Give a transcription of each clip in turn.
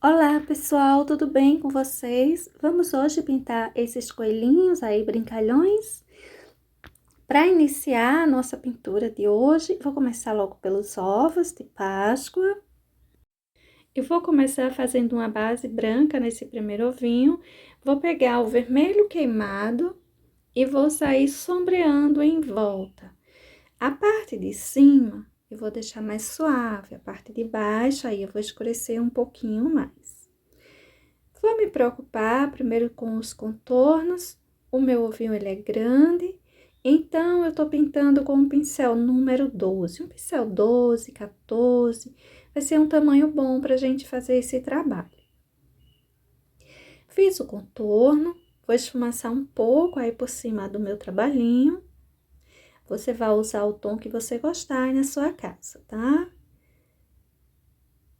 Olá pessoal, tudo bem com vocês? Vamos hoje pintar esses coelhinhos aí brincalhões? Para iniciar a nossa pintura de hoje, vou começar logo pelos ovos de Páscoa. Eu vou começar fazendo uma base branca nesse primeiro ovinho. Vou pegar o vermelho queimado e vou sair sombreando em volta. A parte de cima eu vou deixar mais suave, a parte de baixo aí eu vou escurecer um pouquinho mais. Vou me preocupar primeiro com os contornos. O meu ovinho ele é grande, então eu tô pintando com um pincel número 12. Um pincel 12, 14, vai ser um tamanho bom pra gente fazer esse trabalho. Fiz o contorno, vou esfumaçar um pouco aí por cima do meu trabalhinho. Você vai usar o tom que você gostar aí na sua casa, tá?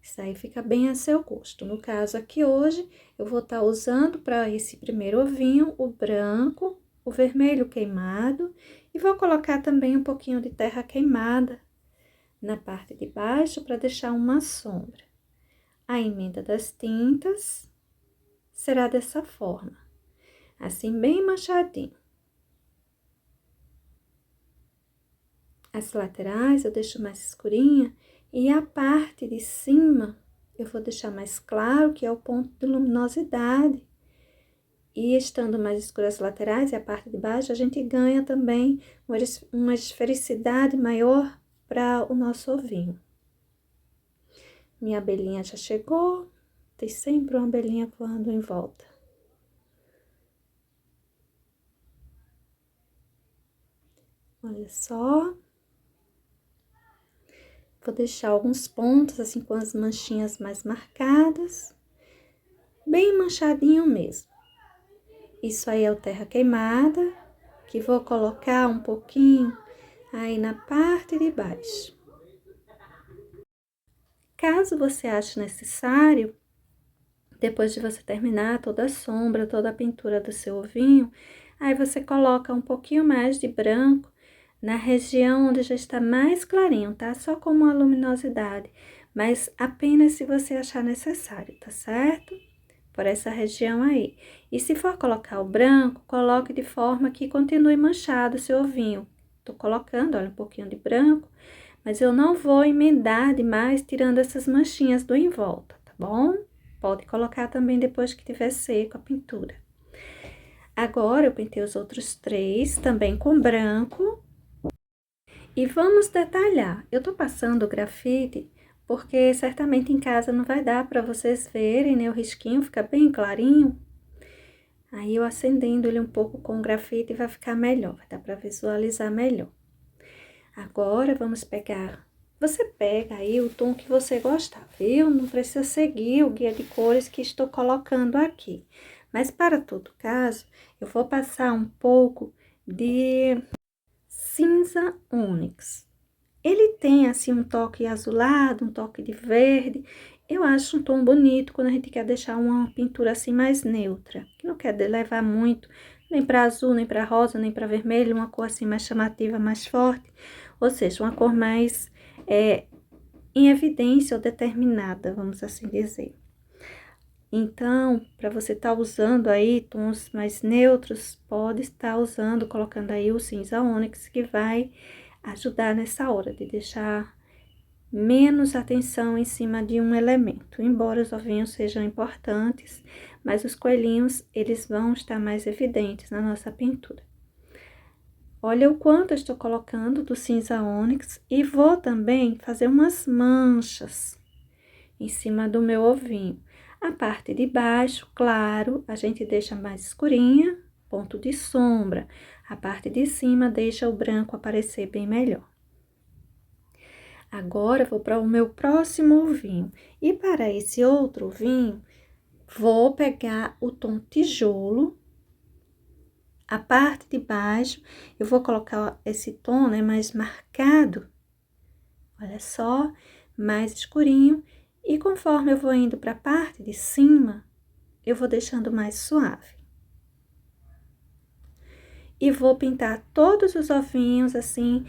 Isso aí fica bem a seu gosto. No caso aqui hoje, eu vou estar usando para esse primeiro ovinho o branco, o vermelho queimado e vou colocar também um pouquinho de terra queimada na parte de baixo para deixar uma sombra. A emenda das tintas será dessa forma, assim bem manchadinho. As laterais eu deixo mais escurinha e a parte de cima eu vou deixar mais claro, que é o ponto de luminosidade. E estando mais escuras as laterais e a parte de baixo, a gente ganha também uma esfericidade maior para o nosso ovinho. Minha abelhinha já chegou, tem sempre uma abelhinha voando em volta. Olha só. Vou deixar alguns pontos, assim, com as manchinhas mais marcadas. Bem manchadinho mesmo. Isso aí é o terra queimada, que vou colocar um pouquinho aí na parte de baixo. Caso você ache necessário, depois de você terminar toda a sombra, toda a pintura do seu ovinho, aí você coloca um pouquinho mais de branco na região onde já está mais clarinho, tá? Só com uma luminosidade, mas apenas se você achar necessário, tá certo? Por essa região aí. E se for colocar o branco, coloque de forma que continue manchado o seu ovinho. Tô colocando, olha, um pouquinho de branco, mas eu não vou emendar demais, tirando essas manchinhas do em volta, tá bom? Pode colocar também depois que tiver seco a pintura. Agora, eu pintei os outros três, também com branco. E vamos detalhar. Eu tô passando o grafite, porque certamente em casa não vai dar para vocês verem, né? O risquinho fica bem clarinho. Aí, eu acendendo ele um pouco com o grafite vai ficar melhor, vai dar para visualizar melhor. Agora, vamos pegar... Você pega aí o tom que você gostar, viu? Não precisa seguir o guia de cores que estou colocando aqui. Mas, para todo caso, eu vou passar um pouco de cinza ônix. Ele tem, assim, um toque azulado, um toque de verde. Eu acho um tom bonito quando a gente quer deixar uma pintura assim mais neutra. Que não quer levar muito, nem para azul, nem para rosa, nem para vermelho. Uma cor assim mais chamativa, mais forte. Ou seja, uma cor mais em evidência ou determinada, vamos assim dizer. Então, para você estar usando aí tons mais neutros, pode estar usando, colocando aí o cinza ônix, que vai ajudar nessa hora de deixar menos atenção em cima de um elemento. Embora os ovinhos sejam importantes, mas os coelhinhos, eles vão estar mais evidentes na nossa pintura. Olha o quanto eu estou colocando do cinza ônix e vou também fazer umas manchas em cima do meu ovinho. A parte de baixo, claro, a gente deixa mais escurinha, ponto de sombra. A parte de cima deixa o branco aparecer bem melhor. Agora, eu vou para o meu próximo ovinho. E para esse outro ovinho, vou pegar o tom tijolo. A parte de baixo, eu vou colocar esse tom, né, mais marcado. Olha só, mais escurinho. E conforme eu vou indo para a parte de cima, eu vou deixando mais suave. E vou pintar todos os ovinhos assim,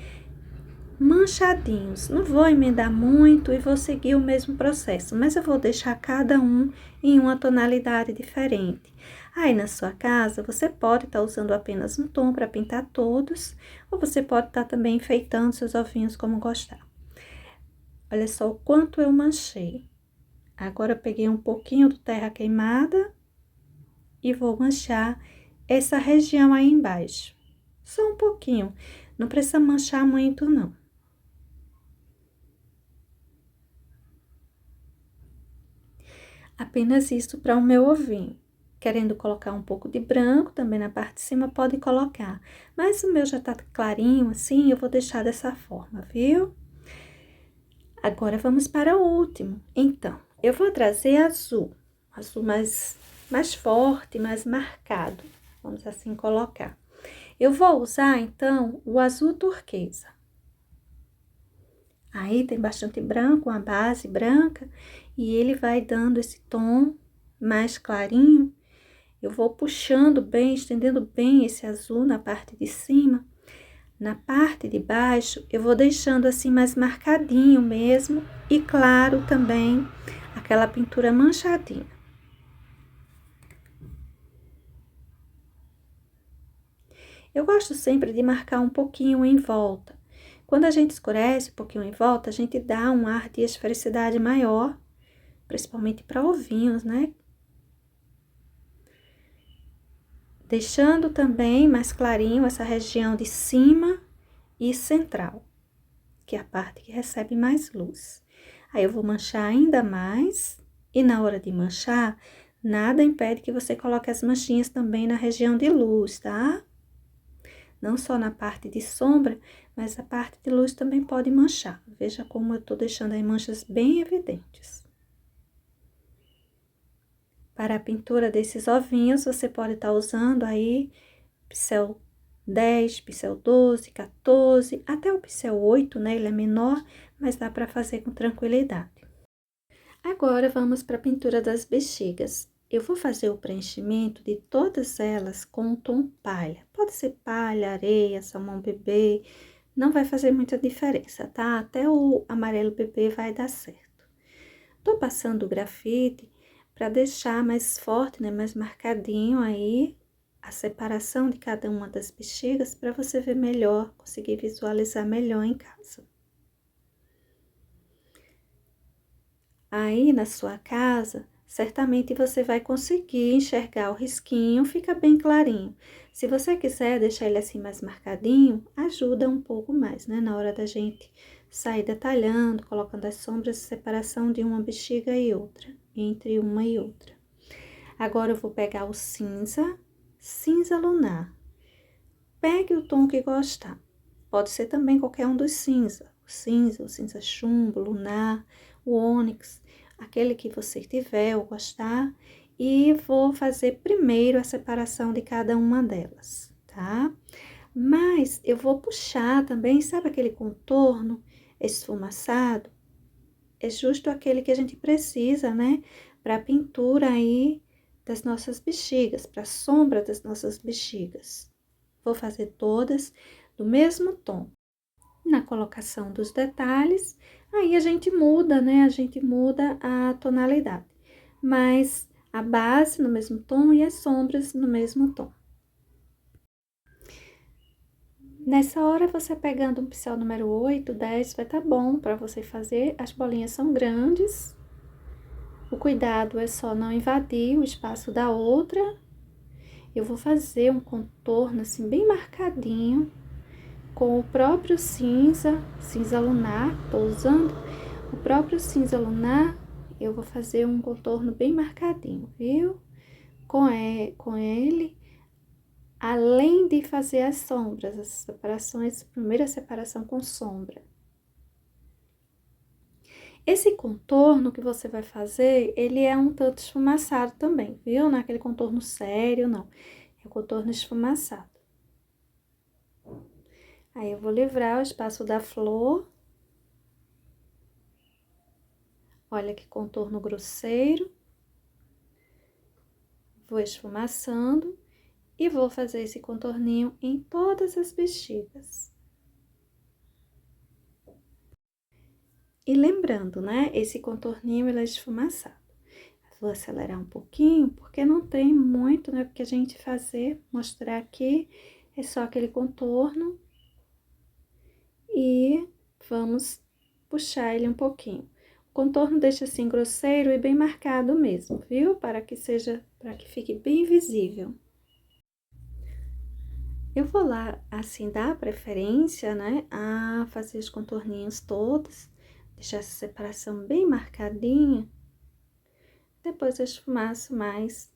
manchadinhos. Não vou emendar muito e vou seguir o mesmo processo, mas eu vou deixar cada um em uma tonalidade diferente. Aí na sua casa, você pode estar usando apenas um tom para pintar todos, ou você pode estar também enfeitando seus ovinhos como gostar. Olha só o quanto eu manchei. Agora eu peguei um pouquinho do terra queimada e vou manchar essa região aí embaixo. Só um pouquinho, não precisa manchar muito não. Apenas isso para o meu ovinho. Querendo colocar um pouco de branco também na parte de cima, pode colocar. Mas o meu já tá clarinho assim, eu vou deixar dessa forma, viu? Agora, vamos para o último. Então, eu vou trazer azul. Azul mais forte, mais marcado. Vamos assim colocar. Eu vou usar, então, o azul turquesa. Aí, tem bastante branco, uma base branca. E ele vai dando esse tom mais clarinho. Eu vou puxando bem, estendendo bem esse azul na parte de cima. Na parte de baixo, eu vou deixando assim mais marcadinho mesmo. E claro também, aquela pintura manchadinha. Eu gosto sempre de marcar um pouquinho em volta. Quando a gente escurece um pouquinho em volta, a gente dá um ar de esfericidade maior. Principalmente para ovinhos, né? Deixando também mais clarinho essa região de cima e central, que é a parte que recebe mais luz. Aí, eu vou manchar ainda mais, e na hora de manchar, nada impede que você coloque as manchinhas também na região de luz, tá? Não só na parte de sombra, mas a parte de luz também pode manchar. Veja como eu tô deixando as manchas bem evidentes. Para a pintura desses ovinhos, você pode estar usando aí pincel 10, pincel 12, 14, até o pincel 8, né? Ele é menor, mas dá para fazer com tranquilidade. Agora, vamos para a pintura das bexigas. Eu vou fazer o preenchimento de todas elas com o tom palha. Pode ser palha, areia, salmão bebê, não vai fazer muita diferença, tá? Até o amarelo bebê vai dar certo. Tô passando o grafite para deixar mais forte, né? Mais marcadinho aí a separação de cada uma das bexigas para você ver melhor, conseguir visualizar melhor em casa. Aí, na sua casa, certamente você vai conseguir enxergar o risquinho, fica bem clarinho. Se você quiser deixar ele assim mais marcadinho, ajuda um pouco mais, né? Na hora da gente sair detalhando, colocando as sombras de separação de uma bexiga e outra, entre uma e outra. Agora, eu vou pegar o cinza, cinza lunar. Pegue o tom que gostar. Pode ser também qualquer um dos cinza. O cinza chumbo, lunar, o ônix, aquele que você tiver ou gostar. E vou fazer primeiro a separação de cada uma delas, tá? Mas eu vou puxar também, sabe aquele contorno esfumaçado? É justo aquele que a gente precisa, né? Para a pintura aí das nossas bexigas, para a sombra das nossas bexigas. Vou fazer todas do mesmo tom. Na colocação dos detalhes, aí a gente muda, né? A gente muda a tonalidade. Mas a base no mesmo tom e as sombras no mesmo tom. Nessa hora, você pegando um pincel número 8, 10, vai estar bom para você fazer. As bolinhas são grandes. O cuidado é só não invadir o espaço da outra. Eu vou fazer um contorno assim bem marcadinho com o próprio cinza lunar. Tô usando o próprio cinza lunar, eu vou fazer um contorno bem marcadinho, viu? Com ele, além de fazer as sombras, as separações, primeira separação com sombra. Esse contorno que você vai fazer, ele é um tanto esfumaçado também, viu? Não é aquele contorno sério, não. É o contorno esfumaçado. Aí, eu vou livrar o espaço da flor. Olha que contorno grosseiro. Vou esfumaçando e vou fazer esse contorninho em todas as bexigas. E lembrando, né, esse contorninho ele é esfumaçado. Vou acelerar um pouquinho, porque não tem muito, né, porque a gente fazer, mostrar aqui, é só aquele contorno. E vamos puxar ele um pouquinho. O contorno deixa assim grosseiro e bem marcado mesmo, viu? Para que fique bem visível. Eu vou lá, assim, dar preferência, né, a fazer os contorninhos todos, deixar essa separação bem marcadinha. Depois eu esfumaço mais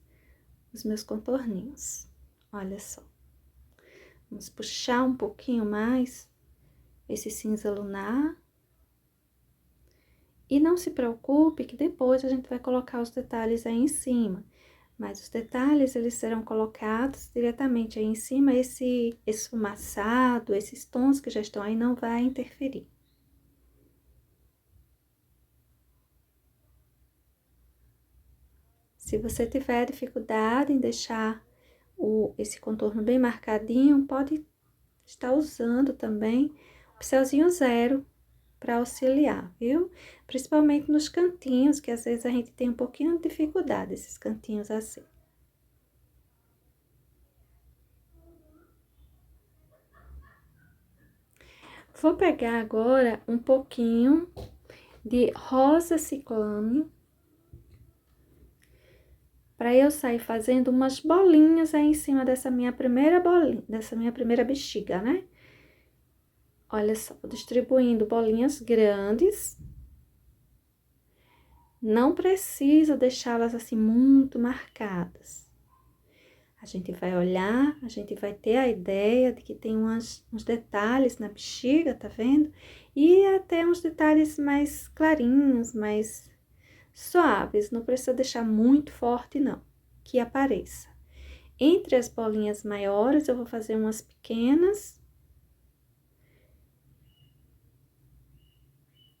os meus contorninhos. Olha só. Vamos puxar um pouquinho mais esse cinza lunar. E não se preocupe que depois a gente vai colocar os detalhes aí em cima. Mas os detalhes, eles serão colocados diretamente aí em cima. Esse esfumaçado, esses tons que já estão aí, não vai interferir. Se você tiver dificuldade em deixar esse contorno bem marcadinho, pode estar usando também o pincelzinho zero para auxiliar, viu? Principalmente nos cantinhos, que às vezes a gente tem um pouquinho de dificuldade, esses cantinhos assim. Vou pegar agora um pouquinho de rosa ciclame, para eu sair fazendo umas bolinhas aí em cima dessa minha primeira bolinha, dessa minha primeira bexiga, né? Olha só, vou distribuindo bolinhas grandes. Não precisa deixá-las assim muito marcadas. A gente vai olhar, a gente vai ter a ideia de que tem uns detalhes na bexiga, tá vendo? E até uns detalhes mais clarinhos, mais suaves. Não precisa deixar muito forte, não, que apareça. Entre as bolinhas maiores, eu vou fazer umas pequenas.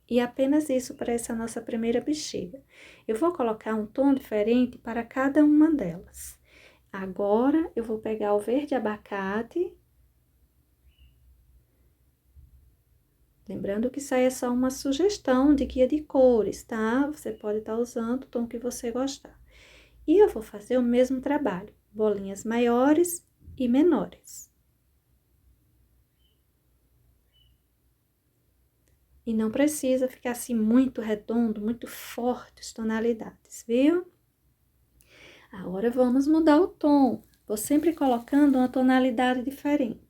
E apenas isso para essa nossa primeira bexiga. Eu vou colocar um tom diferente para cada uma delas. Agora, eu vou pegar o verde abacate. Lembrando que isso aí é só uma sugestão de guia de cores, tá? Você pode estar usando o tom que você gostar. E eu vou fazer o mesmo trabalho, bolinhas maiores e menores. E não precisa ficar assim muito redondo, muito fortes tonalidades, viu? Agora, vamos mudar o tom. Vou sempre colocando uma tonalidade diferente.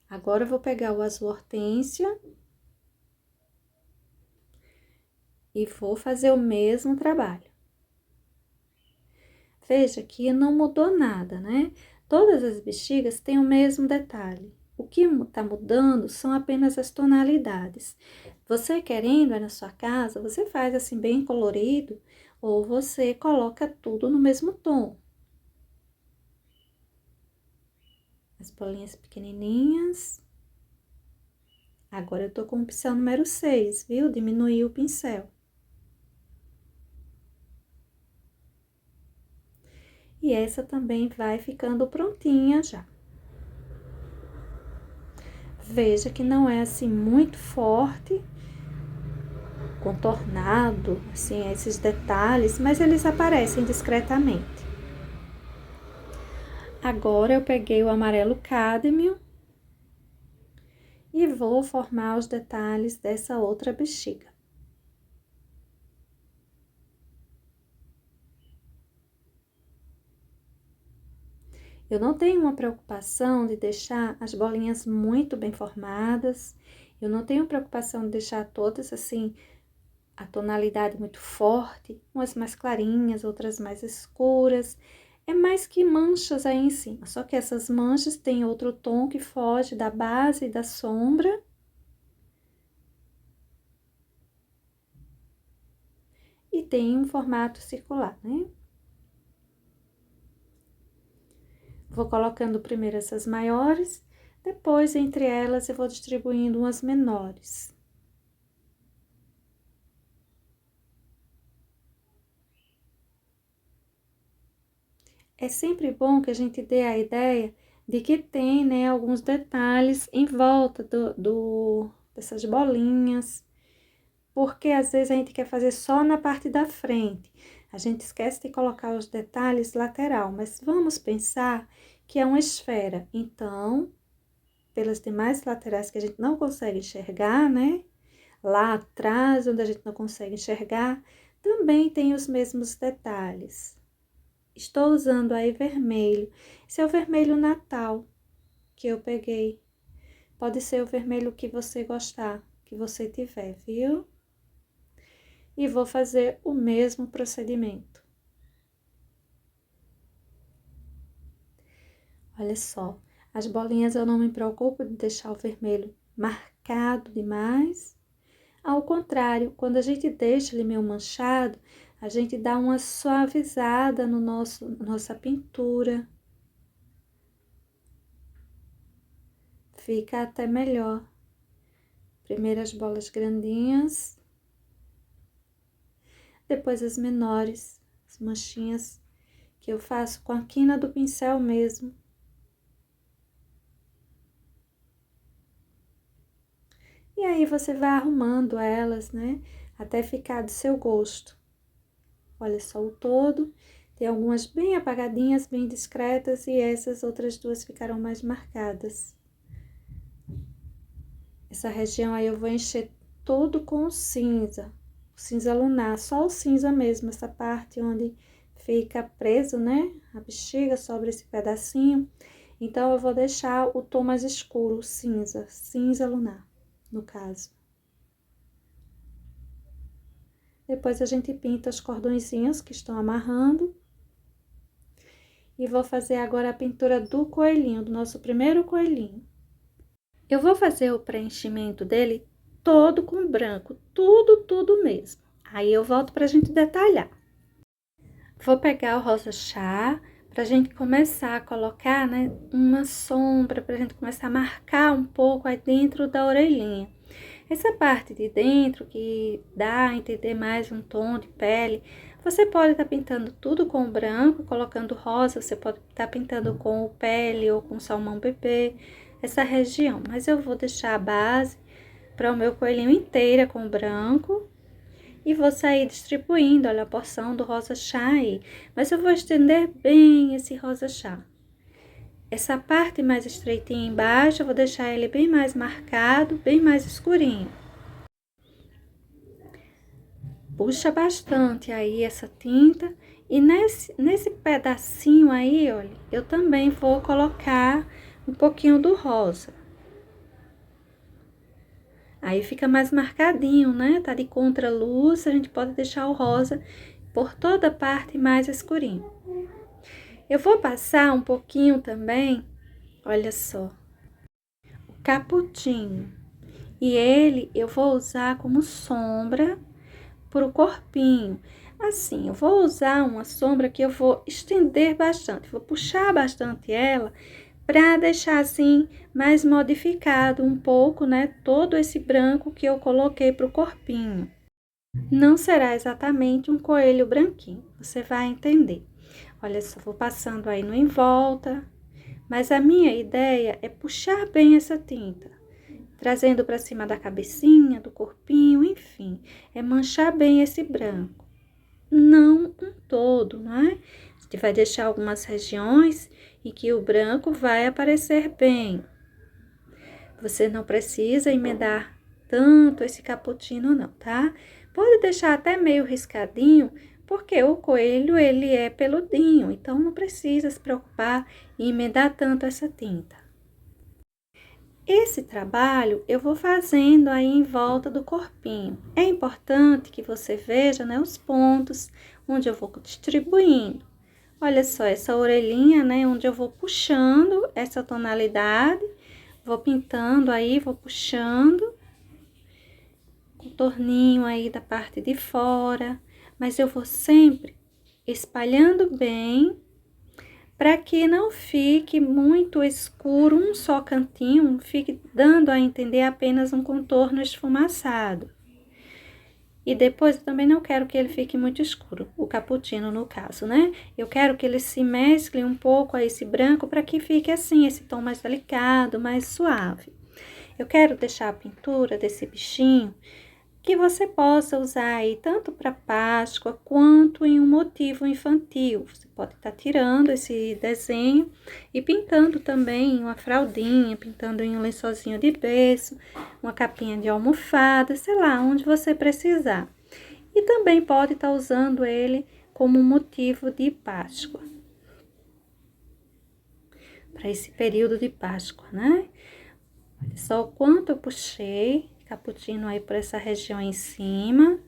Agora, eu vou pegar o azul hortênsia. E vou fazer o mesmo trabalho. Veja que não mudou nada, né? Todas as bexigas têm o mesmo detalhe. O que tá mudando são apenas as tonalidades. Você querendo, aí na sua casa, você faz assim bem colorido, ou você coloca tudo no mesmo tom. As bolinhas pequenininhas. Agora, eu tô com o pincel número 6, viu? Diminuí o pincel. E essa também vai ficando prontinha já. Veja que não é assim muito forte, contornado, assim, esses detalhes, mas eles aparecem discretamente. Agora, eu peguei o amarelo cádmio e vou formar os detalhes dessa outra bexiga. Eu não tenho uma preocupação de deixar as bolinhas muito bem formadas, eu não tenho preocupação de deixar todas assim, a tonalidade muito forte, umas mais clarinhas, outras mais escuras. É mais que manchas aí em cima, só que essas manchas têm outro tom que foge da base e da sombra. E tem um formato circular, né? Vou colocando primeiro essas maiores, depois entre elas eu vou distribuindo umas menores. É sempre bom que a gente dê a ideia de que tem, né, alguns detalhes em volta dessas bolinhas. porque às vezes a gente quer fazer só na parte da frente. A gente esquece de colocar os detalhes lateral, mas vamos pensar que é uma esfera. Então, pelas demais laterais que a gente não consegue enxergar, né? Lá atrás, onde a gente não consegue enxergar, também tem os mesmos detalhes. Estou usando aí vermelho. Esse é o vermelho Natal que eu peguei. Pode ser o vermelho que você gostar, que você tiver, viu? E vou fazer o mesmo procedimento. Olha só, as bolinhas eu não me preocupo de deixar o vermelho marcado demais. Ao contrário, quando a gente deixa ele meio manchado, a gente dá uma suavizada no nossa pintura. Fica até melhor. Primeiro as bolas grandinhas, depois as menores, as manchinhas que eu faço com a quina do pincel mesmo. E aí você vai arrumando elas, né? Até ficar do seu gosto. Olha só o todo. Tem algumas bem apagadinhas, bem discretas, e essas outras duas ficaram mais marcadas. Essa região aí eu vou encher todo com o cinza lunar, só o cinza mesmo, essa parte onde fica preso, né? A bexiga sobre esse pedacinho. Então, eu vou deixar o tom mais escuro, cinza lunar, no caso. Depois a gente pinta os cordõezinhos que estão amarrando. E vou fazer agora a pintura do coelhinho, do nosso primeiro coelhinho. Eu vou fazer o preenchimento dele todo com branco, tudo mesmo. Aí eu volto pra gente detalhar. Vou pegar o rosa chá pra gente começar a colocar, né, uma sombra, pra gente começar a marcar um pouco aí dentro da orelhinha. Essa parte de dentro que dá a entender mais um tom de pele, você pode estar pintando tudo com o branco, colocando rosa, você pode estar pintando com o pele ou com salmão bebê, essa região. Mas eu vou deixar a base para o meu coelhinho inteira com branco e vou sair distribuindo, olha, a porção do rosa chá aí. Mas eu vou estender bem esse rosa chá. Essa parte mais estreitinha embaixo, eu vou deixar ele bem mais marcado, bem mais escurinho. Puxa bastante aí essa tinta e nesse pedacinho aí, olha, eu também vou colocar um pouquinho do rosa. Aí fica mais marcadinho, né? Tá de contraluz, a gente pode deixar o rosa por toda a parte mais escurinho. Eu vou passar um pouquinho também, olha só, o caputinho. E ele eu vou usar como sombra pro corpinho. Assim, eu vou usar uma sombra que eu vou estender bastante, vou puxar bastante ela para deixar assim mais modificado um pouco, né, todo esse branco que eu coloquei pro corpinho. Não será exatamente um coelho branquinho, você vai entender. Olha só, vou passando aí no em volta, mas a minha ideia é puxar bem essa tinta, trazendo para cima da cabecinha, do corpinho, enfim, é manchar bem esse branco. Não um todo, não é? A gente vai deixar algumas regiões em que o branco vai aparecer bem. Você não precisa emendar tanto esse cappuccino não, tá? Pode deixar até meio riscadinho, porque o coelho, ele é peludinho, então não precisa se preocupar em emendar tanto essa tinta. Esse trabalho eu vou fazendo aí em volta do corpinho. É importante que você veja, né, os pontos onde eu vou distribuindo. Olha só, essa orelhinha, né, onde eu vou puxando essa tonalidade, vou pintando aí, vou puxando, contorninho aí da parte de fora, mas eu vou sempre espalhando bem, para que não fique muito escuro um só cantinho, fique dando a entender apenas um contorno esfumaçado. E depois eu também não quero que ele fique muito escuro, o cappuccino no caso, né? Eu quero que ele se mescle um pouco a esse branco para que fique assim, esse tom mais delicado, mais suave. Eu quero deixar a pintura desse bichinho que você possa usar aí tanto para Páscoa quanto em um motivo infantil. Você pode estar tirando esse desenho e pintando também uma fraldinha, pintando em um lençolzinho de berço, uma capinha de almofada, sei lá, onde você precisar. E também pode estar usando ele como um motivo de Páscoa, para esse período de Páscoa, né? Olha só o quanto eu puxei cappuccino aí por essa região em cima.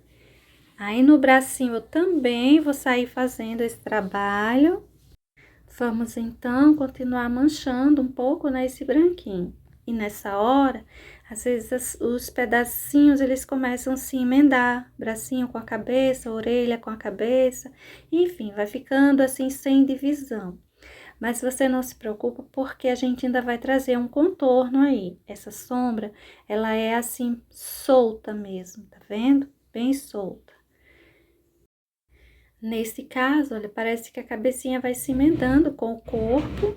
Aí no bracinho eu também vou sair fazendo esse trabalho. Vamos então continuar manchando um pouco, né, esse branquinho. E nessa hora, às vezes os pedacinhos eles começam a se emendar, bracinho com a cabeça, orelha com a cabeça, enfim, vai ficando assim sem divisão. Mas você não se preocupa porque a gente ainda vai trazer um contorno aí. Essa sombra, ela é assim solta mesmo, tá vendo? Bem solta. Nesse caso, olha, parece que a cabecinha vai se emendando com o corpo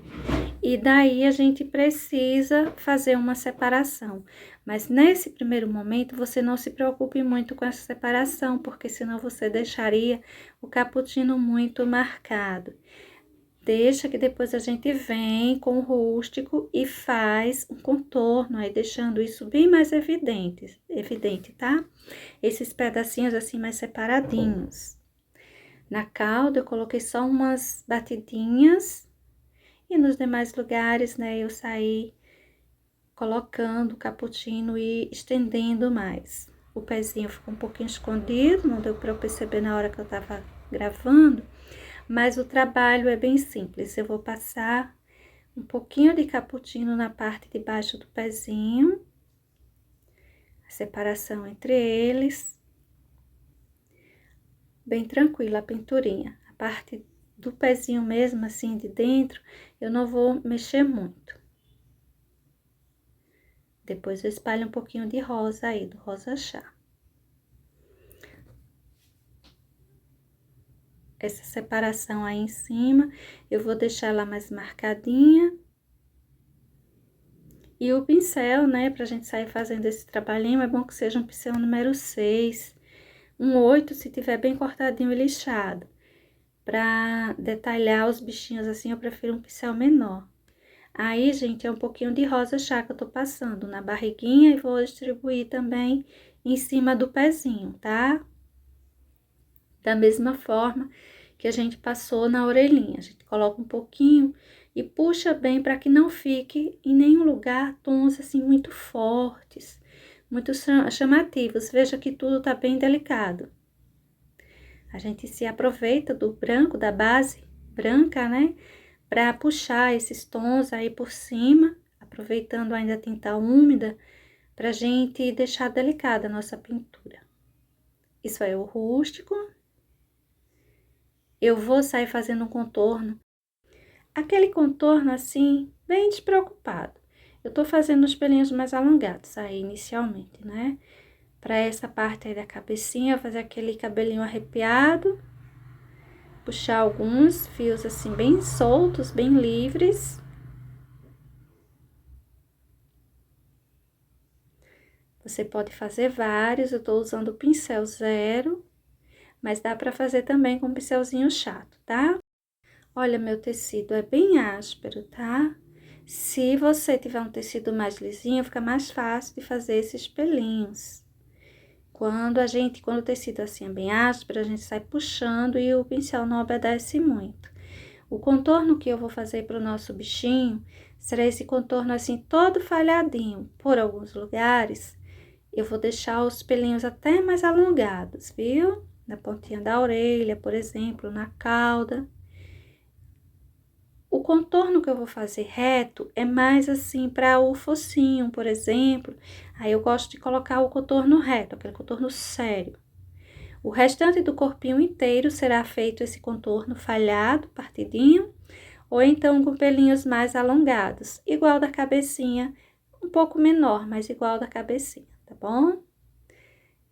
e daí a gente precisa fazer uma separação. Mas nesse primeiro momento, você não se preocupe muito com essa separação, porque senão você deixaria o cappuccino muito marcado. Deixa que depois a gente vem com o rústico e faz um contorno, aí deixando isso bem mais evidente, tá? Esses pedacinhos assim mais separadinhos. Na calda eu coloquei só umas batidinhas e nos demais lugares, né, eu saí colocando o cappuccino e estendendo mais. O pezinho ficou um pouquinho escondido, não deu para eu perceber na hora que eu tava gravando. Mas o trabalho é bem simples. Eu vou passar um pouquinho de cappuccino na parte de baixo do pezinho, a separação entre eles, bem tranquila a pinturinha. A parte do pezinho mesmo, assim, de dentro, eu não vou mexer muito. Depois eu espalho um pouquinho de rosa aí, do rosa chá. Essa separação aí em cima, eu vou deixar ela mais marcadinha. E o pincel, né, pra gente sair fazendo esse trabalhinho, é bom que seja um pincel número 6, um 8, se tiver bem cortadinho e lixado. Pra detalhar os bichinhos assim, eu prefiro um pincel menor. Aí, gente, é um pouquinho de rosa chá que eu tô passando na barriguinha e vou distribuir também em cima do pezinho, tá? Da mesma forma que a gente passou na orelhinha. A gente coloca um pouquinho e puxa bem para que não fique em nenhum lugar tons assim muito fortes, muito chamativos. Veja que tudo tá bem delicado. A gente se aproveita do branco, da base branca, né? Para puxar esses tons aí por cima, aproveitando ainda a tinta úmida, pra gente deixar delicada a nossa pintura. Isso é o rústico. Eu vou sair fazendo um contorno, aquele contorno assim, bem despreocupado. Eu tô fazendo os pelinhos mais alongados aí inicialmente, né? Pra essa parte aí da cabecinha, fazer aquele cabelinho arrepiado, puxar alguns fios assim bem soltos, bem livres. Você pode fazer vários, eu tô usando o pincel 0, mas dá pra fazer também com um pincelzinho chato, tá? Olha, meu tecido é bem áspero, tá? Se você tiver um tecido mais lisinho, fica mais fácil de fazer esses pelinhos. Quando o tecido assim é bem áspero, a gente sai puxando e o pincel não obedece muito. O contorno que eu vou fazer para o nosso bichinho será esse contorno assim todo falhadinho. Por alguns lugares, eu vou deixar os pelinhos até mais alongados, viu? Na pontinha da orelha, por exemplo, na cauda. O contorno que eu vou fazer reto é mais assim para o focinho, por exemplo. Aí eu gosto de colocar o contorno reto, aquele contorno sério. O restante do corpinho inteiro será feito esse contorno falhado, partidinho, ou então com pelinhos mais alongados, igual da cabecinha, um pouco menor, mas igual da cabecinha, tá bom?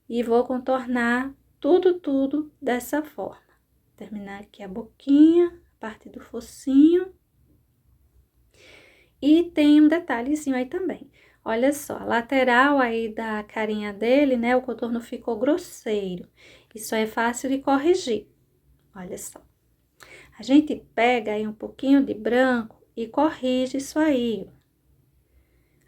E vou contornar tudo dessa forma. Terminar aqui a boquinha, parte do focinho. E tem um detalhezinho aí também. Olha só, a lateral aí da carinha dele, né, o contorno ficou grosseiro. Isso é fácil de corrigir. Olha só. A gente pega aí um pouquinho de branco e corrige isso aí.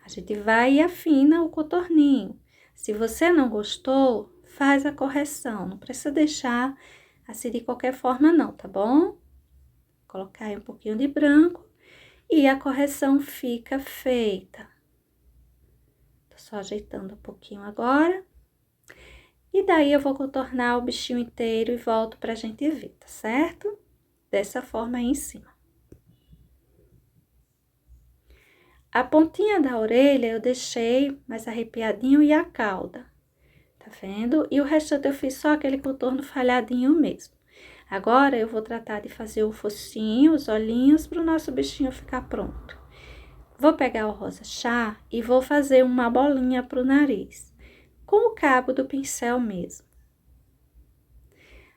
A gente vai e afina o contorninho. Se você não gostou, faz a correção. Não precisa deixar assim de qualquer forma não, tá bom? Colocar aí um pouquinho de branco e a correção fica feita. Tô só ajeitando um pouquinho agora. E daí eu vou contornar o bichinho inteiro e volto pra gente ver, tá certo? Dessa forma aí em cima. A pontinha da orelha eu deixei mais arrepiadinho e a cauda, tá vendo? E o restante eu fiz só aquele contorno falhadinho mesmo. Agora eu vou tratar de fazer o focinho, os olhinhos, pro nosso bichinho ficar pronto. Vou pegar o rosa chá e vou fazer uma bolinha pro nariz, com o cabo do pincel mesmo.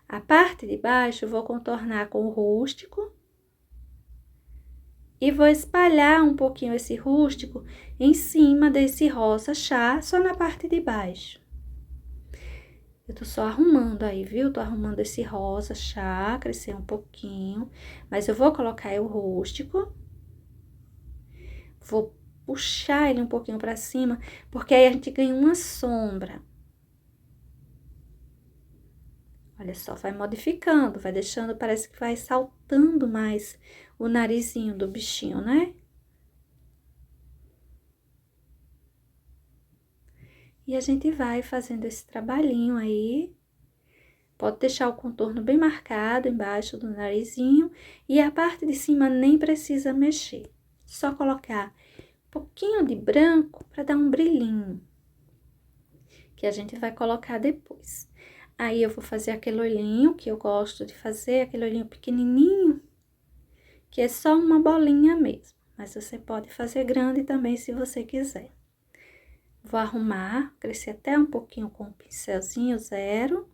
A parte de baixo eu vou contornar com o rústico. E vou espalhar um pouquinho esse rústico em cima desse rosa chá, só na parte de baixo. Eu tô só arrumando aí, viu? Tô arrumando esse rosa chá, crescer um pouquinho. Mas eu vou colocar aí o rústico. Vou puxar ele um pouquinho pra cima, porque aí a gente ganha uma sombra. Olha só, vai modificando, vai deixando, parece que vai saltando mais o narizinho do bichinho, né? E a gente vai fazendo esse trabalhinho aí. Pode deixar o contorno bem marcado embaixo do narizinho. E a parte de cima nem precisa mexer. Só colocar um pouquinho de branco para dar um brilhinho. Que a gente vai colocar depois. Aí, eu vou fazer aquele olhinho que eu gosto de fazer, aquele olhinho pequenininho. Que é só uma bolinha mesmo. Mas você pode fazer grande também se você quiser. Vou arrumar, crescer até um pouquinho com o pincelzinho zero.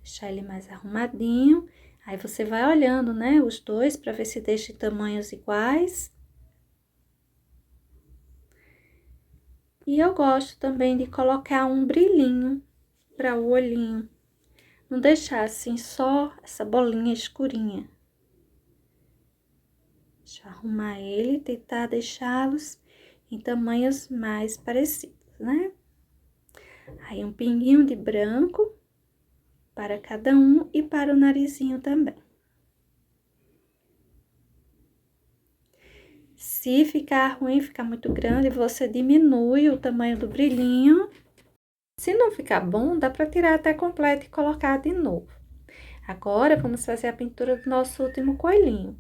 Deixar ele mais arrumadinho. Aí, você vai olhando, né, os dois, pra ver se deixa em tamanhos iguais. E eu gosto também de colocar um brilhinho para o olhinho. Não deixar assim só essa bolinha escurinha. Deixa eu arrumar ele, tentar deixá-los em tamanhos mais parecidos, né? Aí, um pinguinho de branco para cada um e para o narizinho também. Se ficar ruim, ficar muito grande, você diminui o tamanho do brilhinho. Se não ficar bom, dá para tirar até completo e colocar de novo. Agora, vamos fazer a pintura do nosso último coelhinho.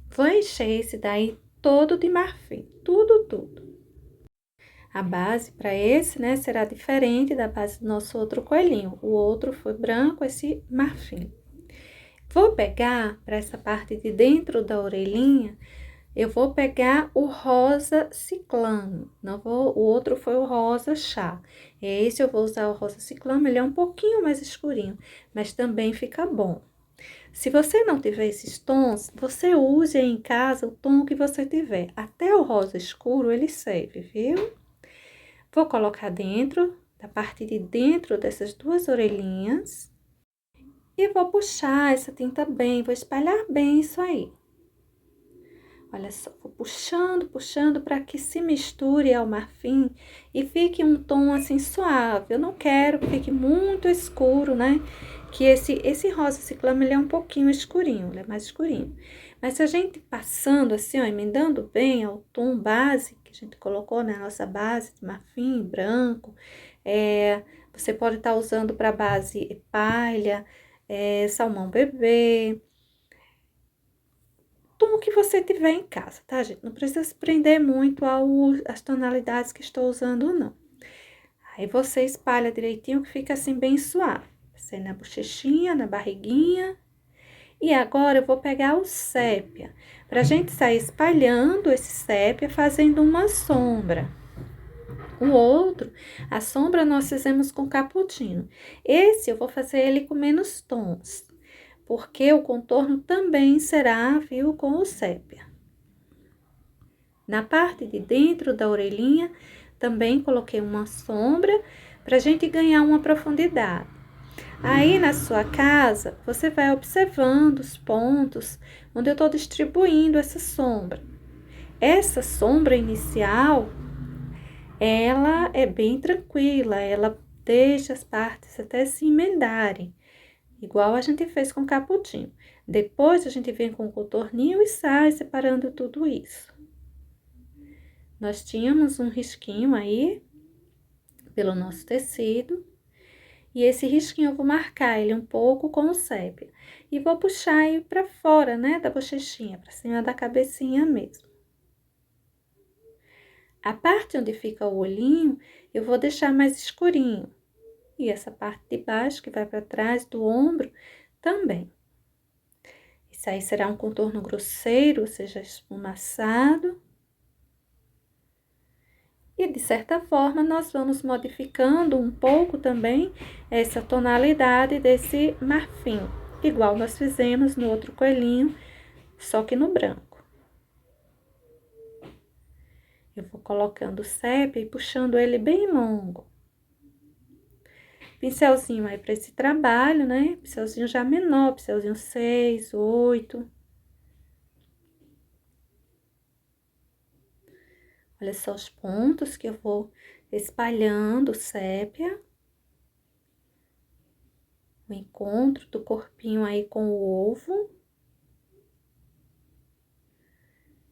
Vou encher esse daí todo de marfim, tudo. A base para esse, né, será diferente da base do nosso outro coelhinho. O outro foi branco, esse marfim. Vou pegar, para essa parte de dentro da orelhinha, eu vou pegar o rosa ciclame. O outro foi o rosa chá. Esse eu vou usar o rosa ciclame, ele é um pouquinho mais escurinho, mas também fica bom. Se você não tiver esses tons, você use aí em casa o tom que você tiver. Até o rosa escuro ele serve, viu? Vou colocar dentro, da parte de dentro dessas duas orelhinhas. E vou puxar essa tinta bem, vou espalhar bem isso aí. Olha só, vou puxando para que se misture ao marfim e fique um tom assim suave. Eu não quero que fique muito escuro, né? Que esse rosa ciclame, ele é um pouquinho escurinho, ele é mais escurinho. Mas se a gente passando assim, ó, emendando bem ao tom base que a gente colocou na nossa base de marfim branco, você pode estar usando para base palha, salmão bebê, tom que você tiver em casa, tá, gente? Não precisa se prender muito às tonalidades que estou usando, não. Aí, você espalha direitinho, que fica assim, bem suave. Passei na bochechinha, na barriguinha. E agora, eu vou pegar o sépia, pra gente sair espalhando esse sépia, fazendo uma sombra. O outro, a sombra nós fizemos com cappuccino. Esse, eu vou fazer ele com menos tons, porque o contorno também será, viu, com o sépia. Na parte de dentro da orelhinha, também coloquei uma sombra para a gente ganhar uma profundidade. Aí na sua casa, você vai observando os pontos onde eu estou distribuindo essa sombra. Essa sombra inicial, ela é bem tranquila, ela deixa as partes até se emendarem, igual a gente fez com o cappuccino. Depois a gente vem com o contorninho e sai separando tudo isso. Nós tínhamos um risquinho aí pelo nosso tecido. E esse risquinho eu vou marcar ele um pouco com o sépia. E vou puxar ele pra fora, né, da bochechinha, pra cima da cabecinha mesmo. A parte onde fica o olhinho, eu vou deixar mais escurinho. E essa parte de baixo, que vai pra trás do ombro, também. Isso aí será um contorno grosseiro, ou seja, esfumaçado. E, de certa forma, nós vamos modificando um pouco também essa tonalidade desse marfim, igual nós fizemos no outro coelhinho, só que no branco. Eu vou colocando o sépia e puxando ele bem longo. Pincelzinho aí para esse trabalho, né? Pincelzinho já menor, pincelzinho 6, 8. Olha só os pontos que eu vou espalhando o sépia. O encontro do corpinho aí com o ovo.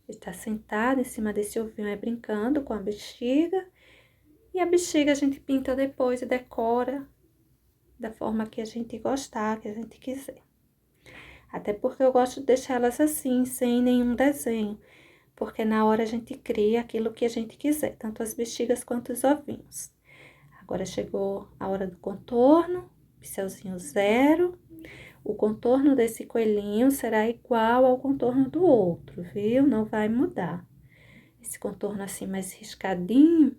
Ele tá sentado em cima desse ovinho aí brincando com a bexiga. E a bexiga a gente pinta depois e decora da forma que a gente gostar, que a gente quiser. Até porque eu gosto de deixar elas assim, sem nenhum desenho. Porque na hora a gente cria aquilo que a gente quiser, tanto as bexigas quanto os ovinhos. Agora chegou a hora do contorno, pincelzinho 0. O contorno desse coelhinho será igual ao contorno do outro, viu? Não vai mudar. Esse contorno assim mais riscadinho.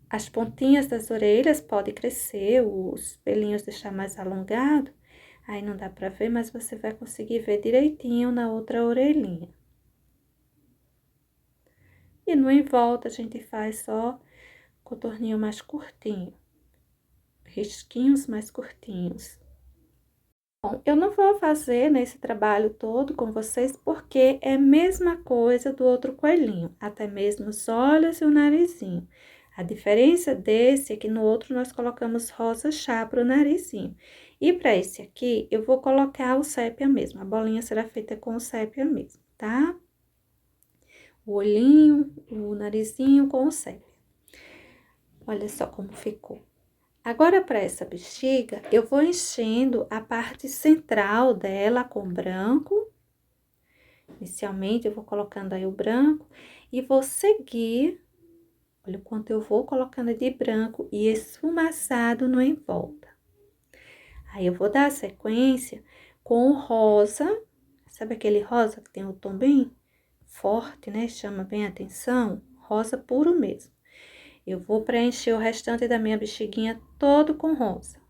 As pontinhas das orelhas podem crescer, os pelinhos deixar mais alongado. Aí não dá pra ver, mas você vai conseguir ver direitinho na outra orelhinha. E no em volta a gente faz só contorninho mais curtinho. Risquinhos mais curtinhos. Bom, eu não vou fazer nesse trabalho todo com vocês, porque é a mesma coisa do outro coelhinho. Até mesmo os olhos e o narizinho. A diferença desse é que no outro nós colocamos rosa chá para o narizinho. E para esse aqui, eu vou colocar o sépia mesmo. A bolinha será feita com o sépia mesmo, tá? O olhinho, o narizinho com o sépia. Olha só como ficou. Agora, para essa bexiga, eu vou enchendo a parte central dela com branco. Inicialmente, eu vou colocando aí o branco e vou seguir. Olha o quanto eu vou colocando de branco e esfumaçado no em volta. Aí, eu vou dar a sequência com o rosa. Sabe aquele rosa que tem o tom bem forte, né? Chama bem a atenção. Rosa puro mesmo. Eu vou preencher o restante da minha bexiguinha todo com rosa.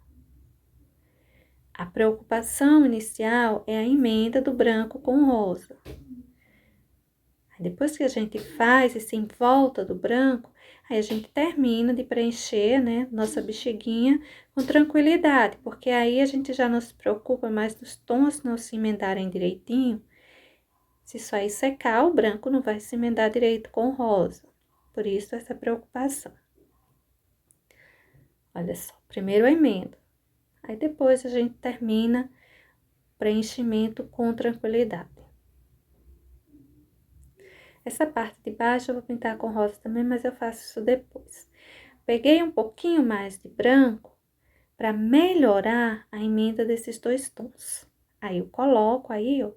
A preocupação inicial é a emenda do branco com rosa. Depois que a gente faz esse em volta do branco, aí a gente termina de preencher, né, nossa bexiguinha com tranquilidade, porque aí a gente já não se preocupa mais dos tons não se emendarem direitinho. Se isso aí secar, o branco não vai se emendar direito com o rosa. Por isso, essa preocupação. Olha só, primeiro eu emendo. Aí, depois a gente termina o preenchimento com tranquilidade. Essa parte de baixo eu vou pintar com rosa também, mas eu faço isso depois. Peguei um pouquinho mais de branco para melhorar a emenda desses dois tons. Aí, eu coloco aí, ó,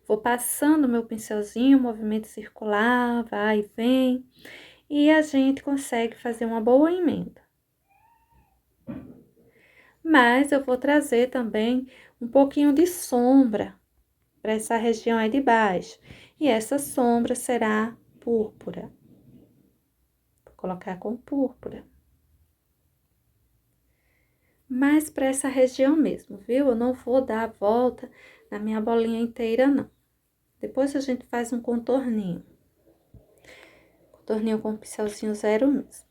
vou passando meu pincelzinho, movimento circular, vai e vem, e a gente consegue fazer uma boa emenda. Mas eu vou trazer também um pouquinho de sombra para essa região aí de baixo. E essa sombra será púrpura. Vou colocar com púrpura. Mas para essa região mesmo, viu? Eu não vou dar a volta na minha bolinha inteira, não. Depois a gente faz um contorninho. Contorninho com um pincelzinho 0 mesmo.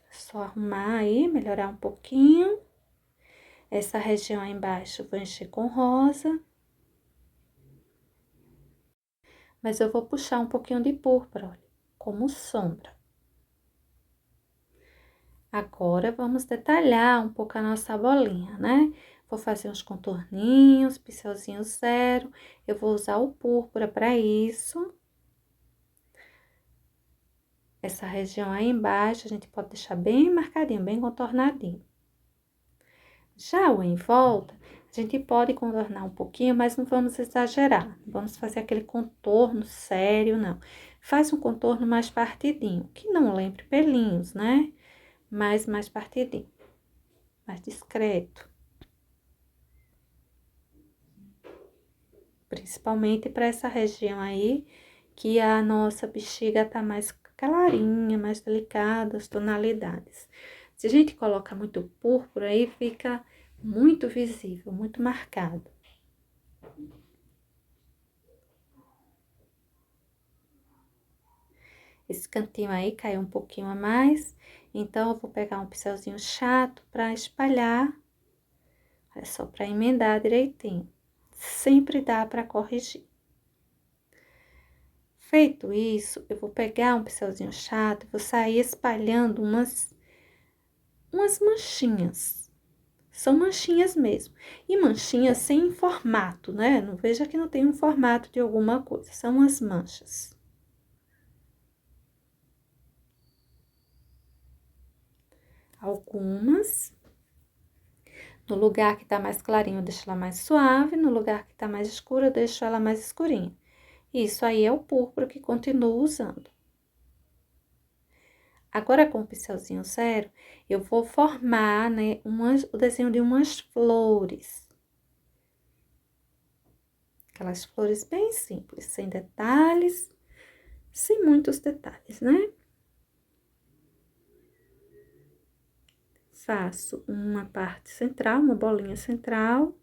Só arrumar aí, melhorar um pouquinho. Essa região aí embaixo eu vou encher com rosa. Mas eu vou puxar um pouquinho de púrpura, olha, como sombra. Agora, vamos detalhar um pouco a nossa bolinha, né? Vou fazer uns contorninhos, pincelzinho 0. Eu vou usar o púrpura para isso. Essa região aí embaixo, a gente pode deixar bem marcadinho, bem contornadinho. Já o em volta, a gente pode contornar um pouquinho, mas não vamos exagerar. Não vamos fazer aquele contorno sério, não. Faz um contorno mais partidinho, que não lembre pelinhos, né? Mas mais partidinho, mais discreto. Principalmente para essa região aí, que a nossa bexiga tá mais clarinha, mais delicada, as tonalidades. Se a gente coloca muito púrpura, aí fica muito visível, muito marcado. Esse cantinho aí caiu um pouquinho a mais, então eu vou pegar um pincelzinho chato para espalhar, é só para emendar direitinho. Sempre dá para corrigir. Feito isso, eu vou pegar um pincelzinho chato e vou sair espalhando umas manchinhas. São manchinhas mesmo. E manchinhas sem formato, né? Não veja que não tem um formato de alguma coisa. São as manchas. Algumas. No lugar que tá mais clarinho, eu deixo ela mais suave. No lugar que tá mais escuro, eu deixo ela mais escurinha. Isso aí é o púrpura que continuo usando. Agora, com o pincelzinho 0, eu vou formar, né, o desenho de umas flores. Aquelas flores bem simples, sem detalhes, sem muitos detalhes, né? Faço uma parte central, uma bolinha central,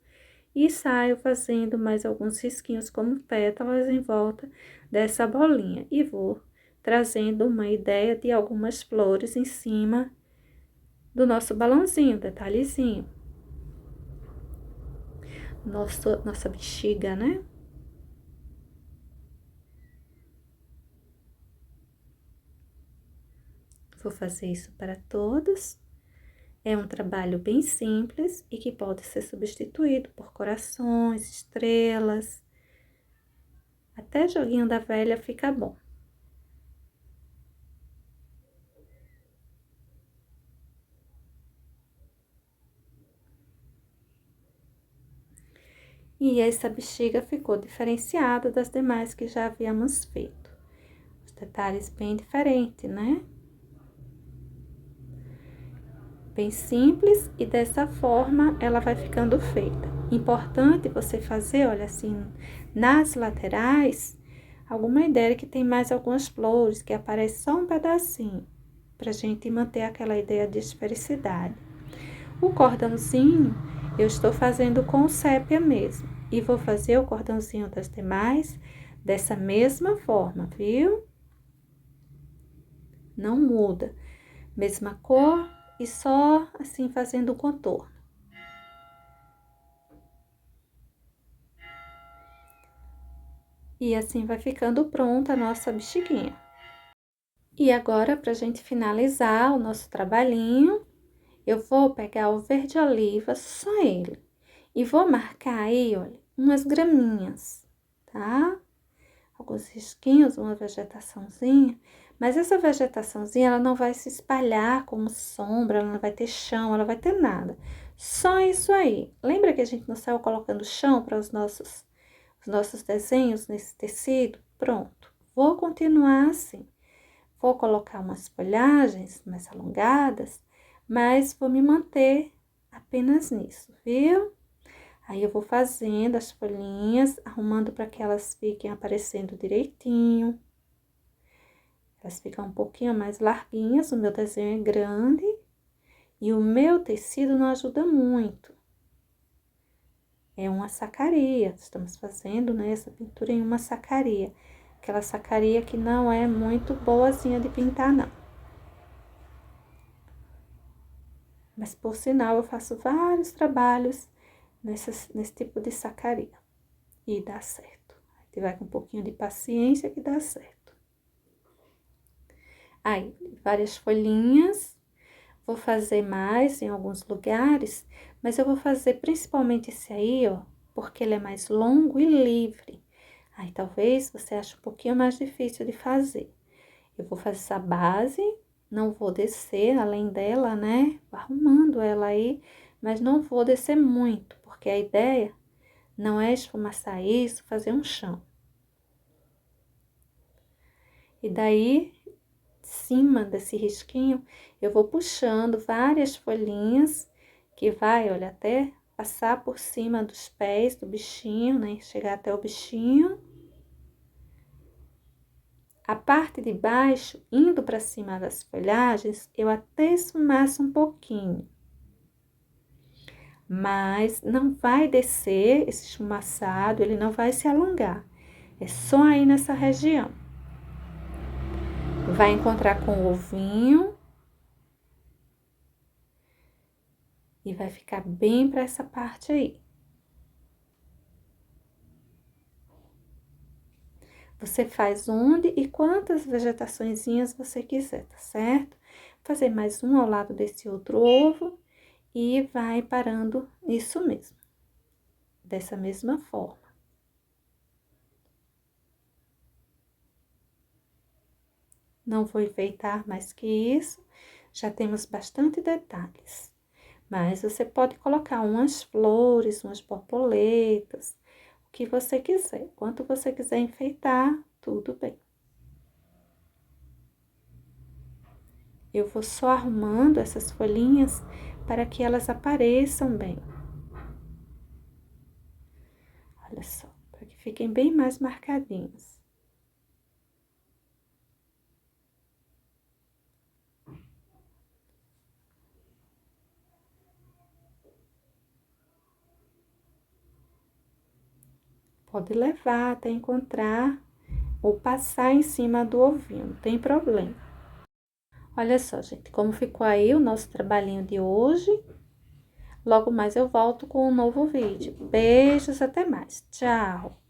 e saio fazendo mais alguns risquinhos como pétalas em volta dessa bolinha. E vou trazendo uma ideia de algumas flores em cima do nosso balãozinho, detalhezinho. Nossa bexiga, né? Vou fazer isso para todos. É um trabalho bem simples e que pode ser substituído por corações, estrelas. Até joguinho da velha fica bom. E essa bexiga ficou diferenciada das demais que já havíamos feito. Os detalhes bem diferentes, né? Bem simples e dessa forma ela vai ficando feita. Importante você fazer, olha assim, nas laterais, alguma ideia que tem mais algumas flores, que aparece só um pedacinho, pra gente manter aquela ideia de esfericidade. O cordãozinho eu estou fazendo com sépia mesmo, e vou fazer o cordãozinho das demais dessa mesma forma, viu? Não muda, mesma cor e só assim fazendo o contorno. E assim vai ficando pronta a nossa bexiguinha. E agora, pra gente finalizar o nosso trabalhinho, eu vou pegar o verde oliva, só ele, e vou marcar aí, olha, umas graminhas, tá? Alguns risquinhos, uma vegetaçãozinha, mas essa vegetaçãozinha, ela não vai se espalhar como sombra, ela não vai ter chão, ela vai ter nada. Só isso aí. Lembra que a gente não saiu colocando chão para os nossos desenhos nesse tecido? Pronto. Vou continuar assim. Vou colocar umas folhagens mais alongadas, mas vou me manter apenas nisso, viu? Aí, eu vou fazendo as folhinhas, arrumando para que elas fiquem aparecendo direitinho. Elas ficam um pouquinho mais larguinhas, o meu desenho é grande. E o meu tecido não ajuda muito. é uma sacaria. Estamos fazendo, né, essa pintura em uma sacaria. Aquela sacaria que não é muito boazinha de pintar, não. Mas, por sinal, eu faço vários trabalhos nesse tipo de sacaria. E dá certo. A gente vai com um pouquinho de paciência que dá certo. Aí, várias folhinhas. Vou fazer mais em alguns lugares, mas eu vou fazer principalmente esse aí, ó, porque ele é mais longo e livre. Aí, talvez você ache um pouquinho mais difícil de fazer. Eu vou fazer essa base, não vou descer além dela, né? Arrumando ela aí, mas não vou descer muito, porque a ideia não é esfumaçar isso, fazer um chão. E daí, em cima desse risquinho, eu vou puxando várias folhinhas, que vai, olha, até passar por cima dos pés do bichinho, né? Chegar até o bichinho. A parte de baixo, indo para cima das folhagens, eu até esfumaço um pouquinho. Mas não vai descer esse esfumaçado, ele não vai se alongar. É só aí nessa região. Vai encontrar com o ovinho. E vai ficar bem para essa parte aí. Você faz onde e quantas vegetaçõezinhas você quiser, tá certo? Fazer mais um ao lado desse outro ovo e vai parando isso mesmo, dessa mesma forma. Não vou enfeitar mais que isso, já temos bastante detalhes. Mas você pode colocar umas flores, umas borboletas, o que você quiser. Quanto você quiser enfeitar, tudo bem. Eu vou só arrumando essas folhinhas para que elas apareçam bem. Olha só, para que fiquem bem mais marcadinhos. Pode levar até encontrar ou passar em cima do ovinho, não tem problema. Olha só, gente, como ficou aí o nosso trabalhinho de hoje. Logo mais eu volto com um novo vídeo. Beijos, até mais. Tchau!